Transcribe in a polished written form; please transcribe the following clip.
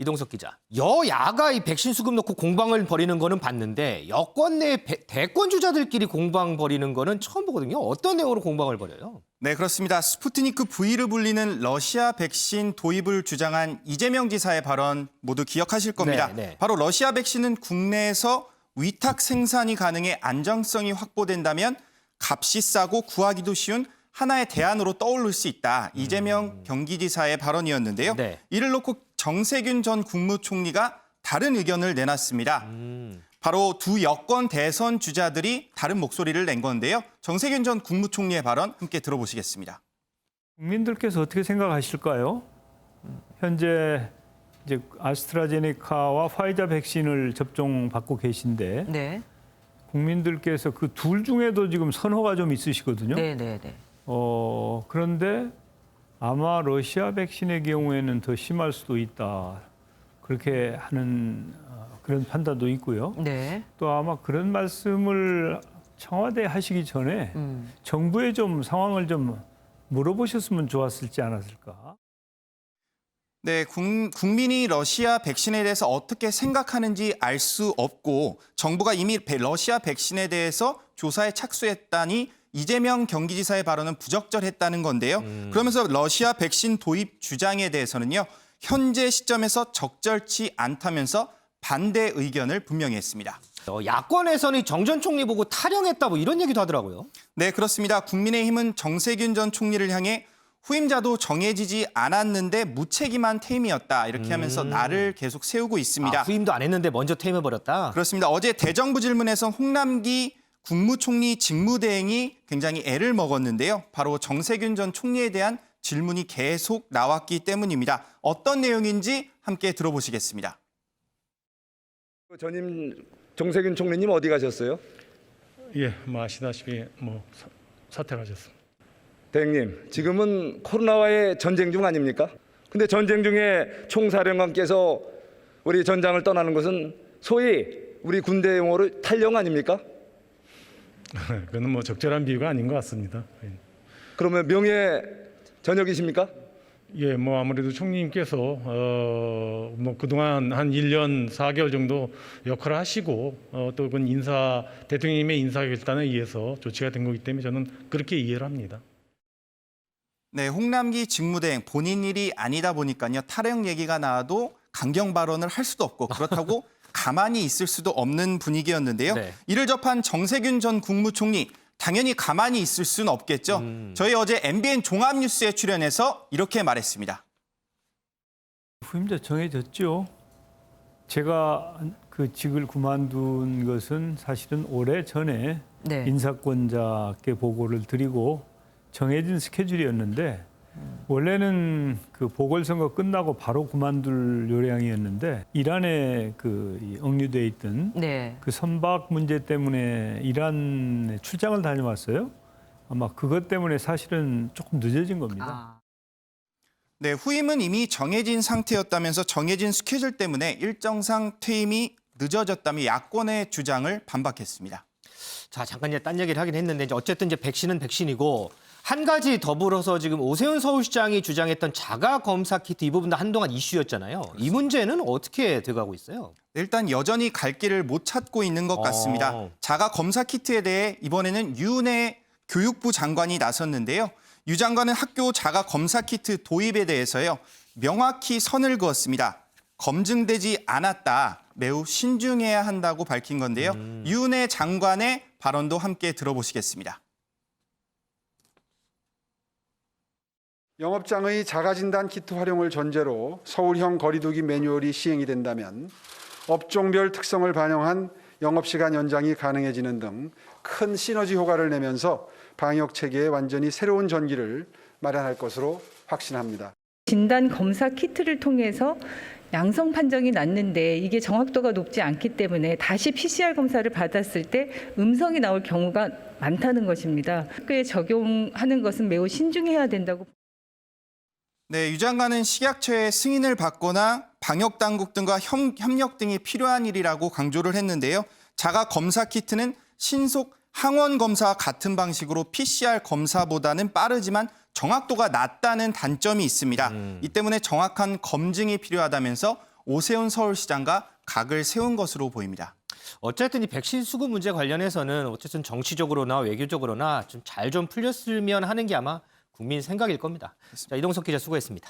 이동석 기자, 여야가 이 백신 수급 놓고 공방을 벌이는 거는 봤는데 여권 내 대권 주자들끼리 공방 벌이는 거는 처음 보거든요. 어떤 내용으로 공방을 벌여요? 네, 그렇습니다. 스푸트니크 V를 불리는 러시아 백신 도입을 주장한 이재명 지사의 발언 모두 기억하실 겁니다. 네. 바로 러시아 백신은 국내에서 위탁 생산이 가능해 안정성이 확보된다면 값이 싸고 구하기도 쉬운 하나의 대안으로 떠오를 수 있다. 이재명 경기지사의 발언이었는데요. 네. 이를 놓고 정세균 전 국무총리가 다른 의견을 내놨습니다. 바로 두 여권 대선 주자들이 다른 목소리를 낸 건데요. 정세균 전 국무총리의 발언 함께 들어보시겠습니다. 국민들께서 어떻게 생각하실까요? 현재 이제 아스트라제네카와 화이자 백신을 접종받고 계신데 네. 국민들께서 그 둘 중에도 지금 선호가 좀 있으시거든요. 네. 그런데 아마 러시아 백신의 경우에는 더 심할 수도 있다. 그렇게 하는 그런 판단도 있고요. 네. 또 아마 그런 말씀을 청와대에 하시기 전에 정부에 좀 상황을 좀 물어보셨으면 좋았을지 않았을까. 네, 국민이 러시아 백신에 대해서 어떻게 생각하는지 알 수 없고 정부가 이미 러시아 백신에 대해서 조사에 착수했다니 이재명 경기지사의 발언은 부적절했다는 건데요. 그러면서 러시아 백신 도입 주장에 대해서는요. 현재 시점에서 적절치 않다면서 반대 의견을 분명히 했습니다. 야권에서는 정 전 총리 보고 타령했다 뭐 이런 얘기도 하더라고요. 네, 그렇습니다. 국민의힘은 정세균 전 총리를 향해 후임자도 정해지지 않았는데 무책임한 퇴임이었다. 이렇게 하면서 날을 계속 세우고 있습니다. 후임도 안 했는데 먼저 퇴임해버렸다. 그렇습니다. 어제 대정부 질문에서 홍남기 국무총리 직무대행이 굉장히 애를 먹었는데요. 바로 정세균 전 총리에 대한 질문이 계속 나왔기 때문입니다. 어떤 내용인지 함께 들어보시겠습니다. 전임 정세균 총리님 어디 가셨어요? 예, 아시다시피 사퇴하셨습니다. 대행님, 지금은 코로나와의 전쟁 중 아닙니까? 근데 전쟁 중에 총사령관께서 우리 전장을 떠나는 것은 소위 우리 군대 용어로 탈영 아닙니까? 그건 적절한 비유가 아닌 것 같습니다. 그러면 명예 전역이십니까? 예, 아무래도 총리님께서 그동안 한 1년 4개월 정도 역할을 하시고 또 그건 대통령님의 인사 결단에 의해서 조치가 된 거기 때문에 저는 그렇게 이해를 합니다. 네, 홍남기 직무대행 본인 일이 아니다 보니까요. 탈영 얘기가 나와도 강경 발언을 할 수도 없고 그렇다고 가만히 있을 수도 없는 분위기였는데요. 네. 이를 접한 정세균 전 국무총리 당연히 가만히 있을 수는 없겠죠. 저희 어제 MBN 종합뉴스에 출연해서 이렇게 말했습니다. 후임자 정해졌죠. 제가 그 직을 그만둔 것은 사실은 오래 전에 네. 인사권자께 보고를 드리고 정해진 스케줄이었는데 원래는 그 보궐선거 끝나고 바로 그만둘 요량이었는데 이란에 억류돼 있던 네. 그 선박 문제 때문에 이란에 출장을 다녀왔어요. 아마 그것 때문에 사실은 조금 늦어진 겁니다. 네, 후임은 이미 정해진 상태였다면서 정해진 스케줄 때문에 일정상 퇴임이 늦어졌다며 야권의 주장을 반박했습니다. 자, 잠깐 이제 딴 얘기를 하긴 했는데 어쨌든 이제 백신은 백신이고 한 가지 더불어서 지금 오세훈 서울시장이 주장했던 자가 검사 키트 이 부분도 한동안 이슈였잖아요. 이 문제는 어떻게 돼가고 있어요? 일단 여전히 갈 길을 못 찾고 있는 것 같습니다. 자가 검사 키트에 대해 이번에는 유은혜 교육부 장관이 나섰는데요. 유 장관은 학교 자가 검사 키트 도입에 대해서요. 명확히 선을 그었습니다. 검증되지 않았다. 매우 신중해야 한다고 밝힌 건데요. 유은혜 장관의 발언도 함께 들어보시겠습니다. 영업장의 자가진단 키트 활용을 전제로 서울형 거리두기 매뉴얼이 시행이 된다면 업종별 특성을 반영한 영업시간 연장이 가능해지는 등 큰 시너지 효과를 내면서 방역 체계에 완전히 새로운 전기를 마련할 것으로 확신합니다. 진단 검사 키트를 통해서 양성 판정이 났는데 이게 정확도가 높지 않기 때문에 다시 PCR 검사를 받았을 때 음성이 나올 경우가 많다는 것입니다. 학교에 적용하는 것은 매우 신중해야 된다고. 네, 유 장관은 식약처의 승인을 받거나 방역 당국 등과 협력 등이 필요한 일이라고 강조를 했는데요. 자가 검사 키트는 신속 항원 검사와 같은 방식으로 PCR 검사보다는 빠르지만 정확도가 낮다는 단점이 있습니다. 이 때문에 정확한 검증이 필요하다면서 오세훈 서울시장과 각을 세운 것으로 보입니다. 어쨌든 이 백신 수급 문제 관련해서는 어쨌든 정치적으로나 외교적으로나 좀 잘 좀 풀렸으면 하는 게 아마 국민 생각일 겁니다. 자, 이동석 기자 수고했습니다.